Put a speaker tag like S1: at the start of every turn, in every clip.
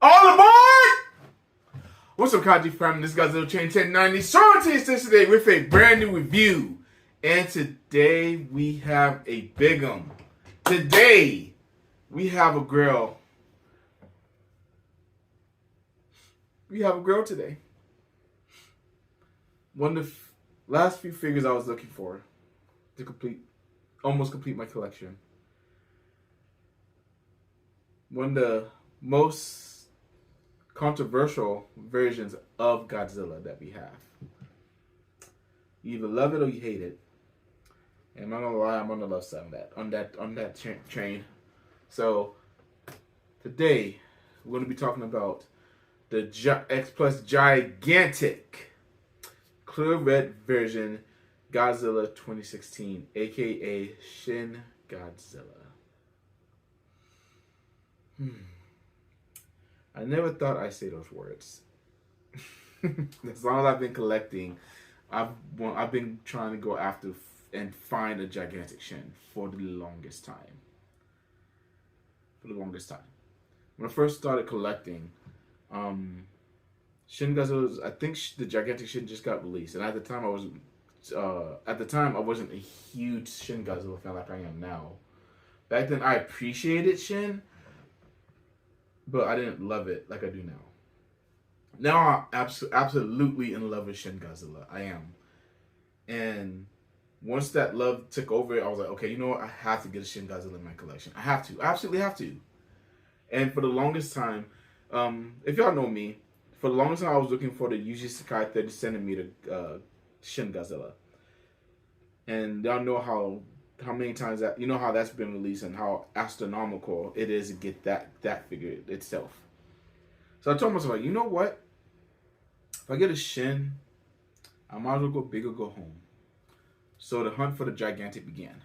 S1: All aboard! What's up, Kaji fam? This guy's Little Chain 1090. Sean T today with a brand new review. And today we have a big one. Today we have a girl. We have a girl today. One of the last few figures I was looking for to almost complete my collection. One of the most controversial versions of Godzilla that we have. You either love it or you hate it. And I'm not gonna lie, I'm on the love side of that on that train. So today we're gonna be talking about the X Plus Gigantic Clear Red version Godzilla 2016, aka Shin Godzilla. I never thought I'd say those words. As long as I've been collecting, I've been trying to go after and find a Gigantic Shin for the longest time. When I first started collecting, Shin Godzilla, I think the Gigantic Shin just got released, and at the time I wasn't a huge Shin Godzilla fan like I am now. Back then, I appreciated Shin, but I didn't love it like I do now. Now I'm absolutely in love with Shin Godzilla. I am. And once that love took over, I was like, okay, you know what? I have to get a Shin Godzilla in my collection. I have to. I absolutely have to. And for the longest time, if y'all know me, for the longest time I was looking for the Yuji Sakai 30 centimeter Shin Godzilla. And y'all know how many times that, you know how that's been released and how astronomical it is to get that figure itself. So I told myself, like, you know what? If I get a Shin, I might as well go big or go home. So the hunt for the Gigantic began.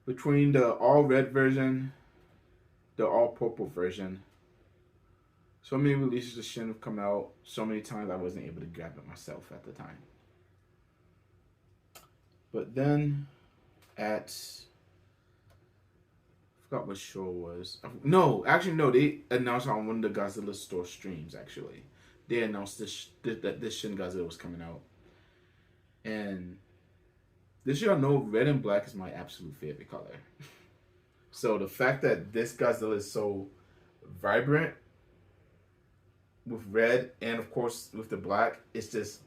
S1: Between the all red version, the all purple version, so many releases of Shin have come out, so many times I wasn't able to grab it myself at the time. But then I forgot what show it was. No, they announced on one of the Godzilla store streams, actually. They announced that this Shin Godzilla was coming out. And this year I know red and black is my absolute favorite color. So the fact that this Godzilla is so vibrant with red and of course with the black, it's just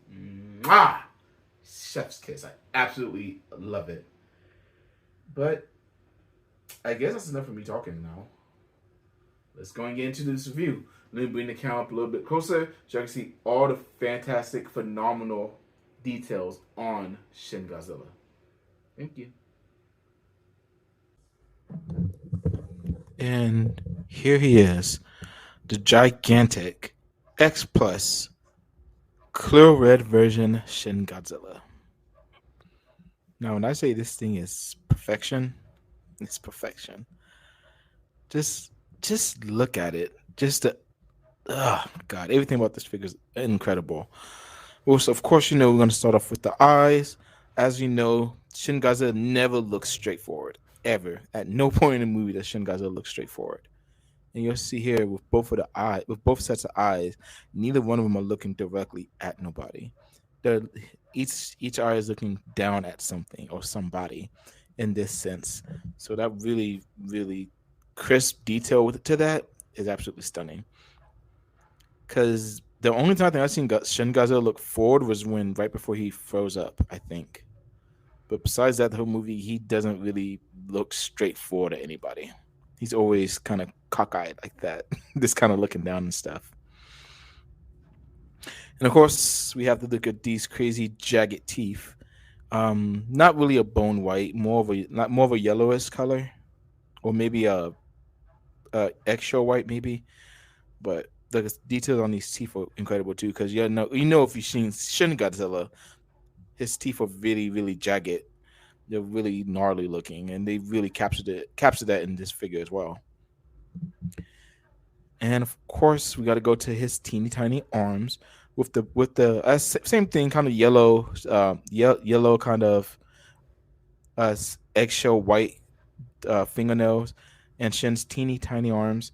S1: chef's kiss. I absolutely love it. But I guess that's enough for me talking now. Let's go and get into this review. Let me bring the camera up a little bit closer so I can see all the fantastic, phenomenal details on Shin Godzilla. Thank you. And here he is, the Gigantic X Plus clear red version Shin Godzilla. Now, when I say this thing is perfection, it's perfection. Just, just look at it. Just the, oh my god, everything about this figure is incredible. Well, so of course, we're going to start off with the eyes. As you know, Shin Godzilla never looks straightforward, ever. At no point in the movie does Shin Godzilla look straightforward. And you'll see here with with both sets of eyes, neither one of them are looking directly at nobody. They're each eye is looking down at something or somebody, in this sense. So that really crisp detail to that is absolutely stunning. Because the only time I think I've seen Shin Godzilla look forward was when right before he froze up, I think. But besides that, the whole movie, he doesn't really look straight forward at anybody. He's always kind of cockeyed like that, just kind of looking down and stuff. And of course, we have to look at these crazy jagged teeth. Not really a bone white, more of a yellowish color, or maybe a eggshell white, maybe. But the details on these teeth are incredible too, because if you've seen Shin Godzilla, his teeth are really jagged. They're really gnarly looking, and they really captured that in this figure as well. And of course, we got to go to his teeny tiny arms with the same thing, kind of yellow, yellow kind of eggshell white fingernails, and Shin's teeny tiny arms.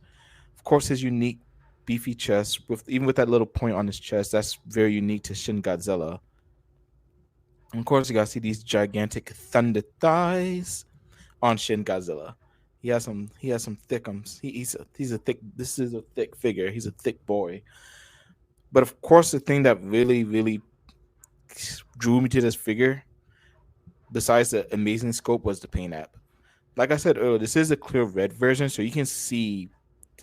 S1: Of course, his unique beefy chest, with that little point on his chest, that's very unique to Shin Godzilla. And of course, you gotta see these gigantic thunder thighs on Shin Godzilla. He has some thickums. He's a thick. This is a thick figure. He's a thick boy. But of course, the thing that really drew me to this figure, besides the amazing scope, was the paint app. Like I said earlier, this is a clear red version, so you can see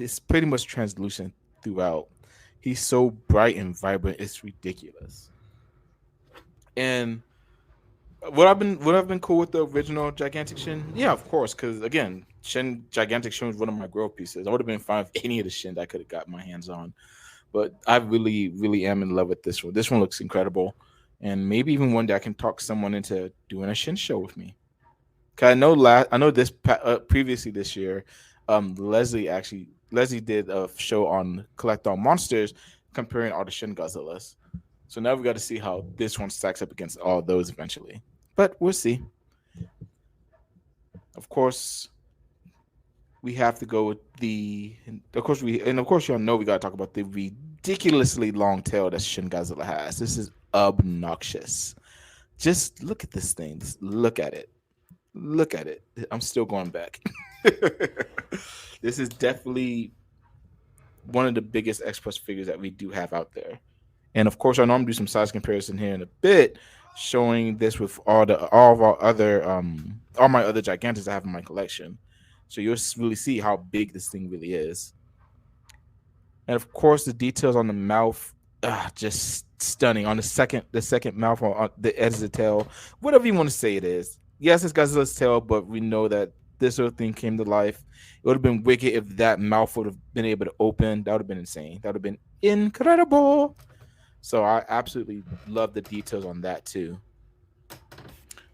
S1: it's pretty much translucent throughout. He's so bright and vibrant, it's ridiculous. And would have been cool with the original Gigantic Shin? Yeah, of course, because again, Gigantic Shin was one of my growth pieces. I would have been fine with any of the Shin that I could have got my hands on. But I really am in love with this one. This one looks incredible, and maybe even one day I can talk someone into doing a Shin show with me. Cause I know previously this year, Leslie did a show on Collect All Monsters comparing all the Shin Godzillas. So now we got to see how this one stacks up against all those eventually. But we'll see. Of course, we have to go with of course y'all know we gotta talk about the ridiculously long tail that Shin Godzilla has. This is obnoxious. Just look at this thing. Just look at it. Look at it. I'm still going back. This is definitely one of the biggest X Plus figures that we do have out there. And of course, I know I'm gonna do some size comparison here in a bit, showing this with all my other gigantics I have in my collection. So you'll really see how big this thing really is. And of course, the details on the mouth, just stunning. On the second mouth on the edge of the tail, whatever you want to say it is. Yes, it's Godzilla's tail, but we know that this sort of thing came to life. It would have been wicked if that mouth would have been able to open. That would have been insane. That would have been incredible. So I absolutely love the details on that too.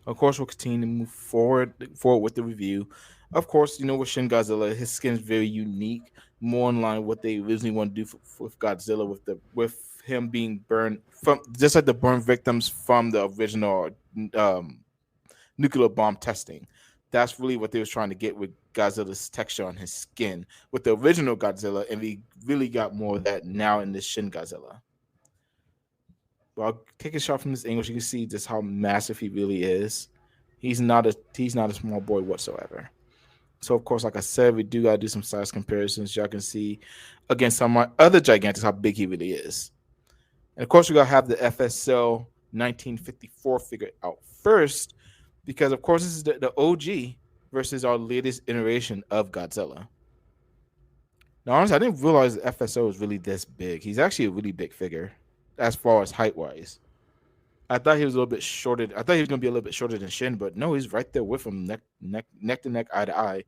S1: Of course, we'll continue to move forward with the review. Of course, with Shin Godzilla, his skin is very unique, more in line with what they originally want to do with Godzilla, with him being burned from just like the burn victims from the original nuclear bomb testing. That's really what they was trying to get with Godzilla's texture on his skin with the original Godzilla, and we really got more of that now in this Shin Godzilla. But I'll take a shot from this angle. You can see just how massive he really is. He's not a small boy whatsoever. So of course, like I said, we do gotta do some size comparisons. Y'all can see against some of my other gigantics how big he really is. And of course, we gotta have the FSL 1954 figure out first, because of course this is the OG versus our latest iteration of Godzilla. Now, honestly, I didn't realize the FSO was really this big. He's actually a really big figure as far as height wise. I thought he was a little bit shorter. I thought he was going to be a little bit shorter than Shin, but no, he's right there with him, neck to neck, eye to eye.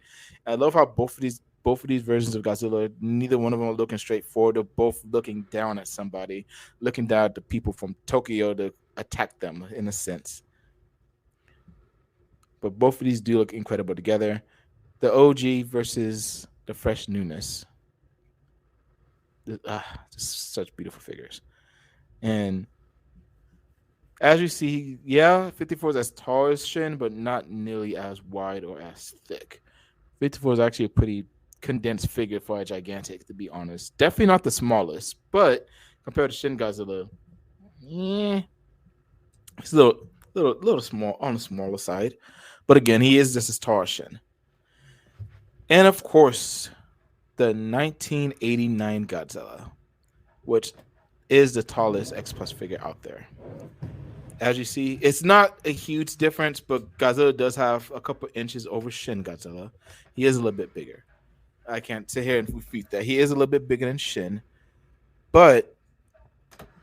S1: And I love how both of these both of these versions of Godzilla, neither one of them are looking straight forward. They're both looking down at somebody, looking down at the people from Tokyo to attack them in a sense. But both of these do look incredible together. The OG versus the fresh newness. Just such beautiful figures. And as you see, yeah, 54 is as tall as Shin, but not nearly as wide or as thick. 54 is actually a pretty condensed figure for a gigantic, to be honest. Definitely not the smallest, but compared to Shin Godzilla, yeah, it's a little small on the smaller side. But again, he is just as tall as Shin. And of course, the 1989 Godzilla, which is the tallest X Plus figure out there. As you see, it's not a huge difference, but Godzilla does have a couple inches over Shin Godzilla. He is a little bit bigger. I can't sit here and refute that. He is a little bit bigger than Shin, but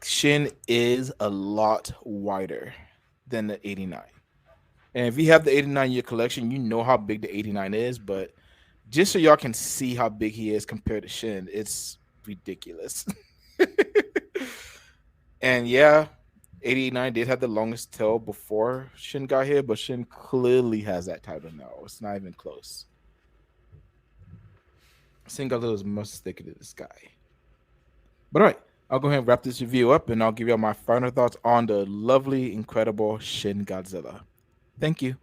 S1: Shin is a lot wider than the 89. And if you have the 89 in your collection, you know how big the 89 is, but just so y'all can see how big he is compared to Shin, it's ridiculous. And yeah, 89 did have the longest tail before Shin got here, but Shin clearly has that title now. It's not even close. Shin Godzilla is much thicker than this guy. But all right, I'll go ahead and wrap this review up, and I'll give you all my final thoughts on the lovely, incredible Shin Godzilla. Thank you.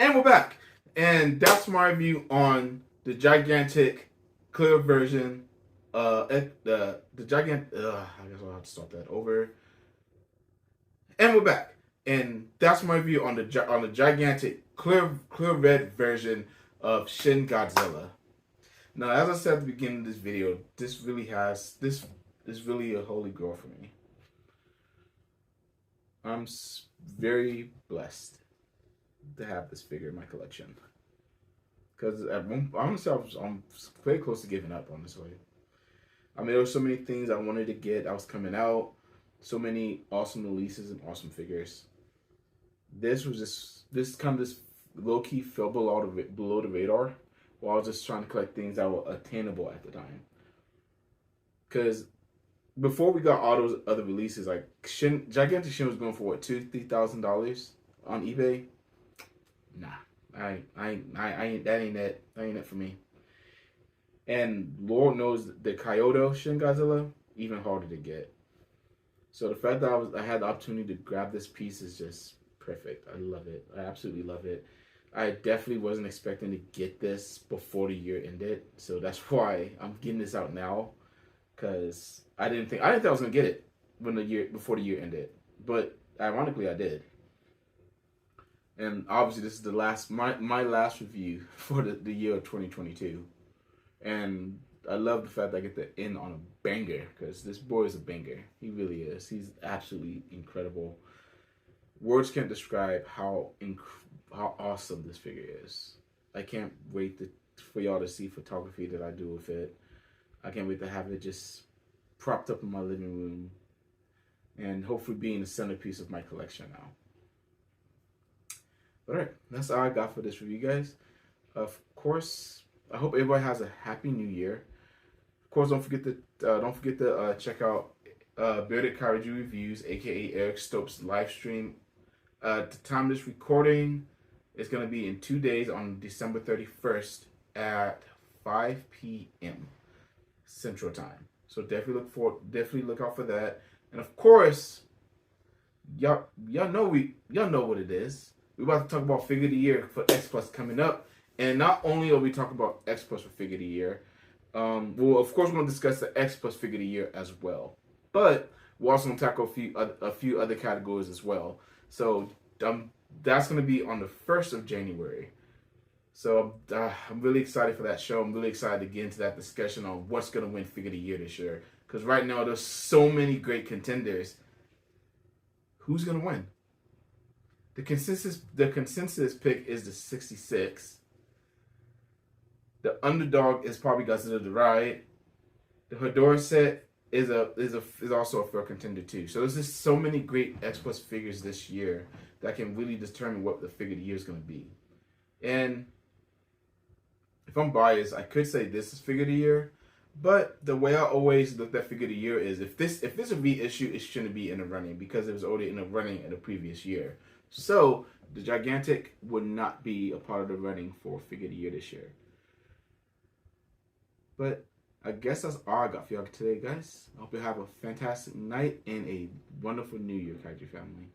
S1: And we're back. And that's my review on the gigantic clear version. The gigantic. I guess I'll have to start that over. And we're back. And that's my review on the gigantic clear red version of Shin Godzilla. Now, as I said at the beginning of this video, this is really a holy grail for me. I'm very blessed to have this figure in my collection. Because honestly, I'm very close to giving up on this way. I mean, there were so many things I wanted to get. I was coming out. So many awesome releases and awesome figures. This was this low-key fell below the radar while I was just trying to collect things that were attainable at the time. Because before we got all those other releases, like Gigantic Shin was going for what, $2,000-$3,000 on eBay. Nah, I ain't that ain't it for me. And Lord knows the Kyoto Shin Godzilla even harder to get. So the fact that I had the opportunity to grab this piece is just perfect. I love it. I absolutely love it. I definitely wasn't expecting to get this before the year ended, so that's why I'm getting this out now. Because I didn't think I was gonna get it before the year ended, but ironically I did. And obviously this is my last review for the year of 2022, and I love the fact that I get to end on a banger, because this boy is a banger. He really is. He's absolutely incredible. Words can't describe how awesome this figure is. I can't wait for y'all to see photography that I do with it. I can't wait to have it just propped up in my living room and hopefully being the centerpiece of my collection now. All right, that's all I got for this review, guys. Of course, I hope everybody has a happy new year. Of course, don't forget to check out Bearded Kaiju Reviews, aka Eric Stokes' live stream. At the time of this recording, it's gonna be in 2 days on December 31st at 5 p.m. Central Time. So definitely look out for that. And of course, y'all know what it is. We're about to talk about Figure of the Year for X Plus coming up. And not only are we talking about X Plus for Figure of the Year, well, of course, we're going to discuss the X Plus Figure of the Year as well. But we're also going to tackle a few other categories as well. So that's going to be on the 1st of January. So I'm really excited for that show. I'm really excited to get into that discussion on what's going to win Figure of the Year this year. Because right now, there's so many great contenders. Who's going to win? The consensus pick is the 66. The underdog is probably Godzilla the Ride. The Hedorah set is also a fair contender too. So there's just so many great X Plus figures this year that can really determine what the figure of the year is going to be. And if I'm biased, I could say this is figure of the year. But the way I always look at figure of the year is if this a reissue, it shouldn't be in the running because it was already in the running in the previous year. So the Gigantic would not be a part of the running for figure of the year this year. But I guess that's all I got for y'all today, guys. I hope you have a fantastic night and a wonderful New Year, Kaiju family.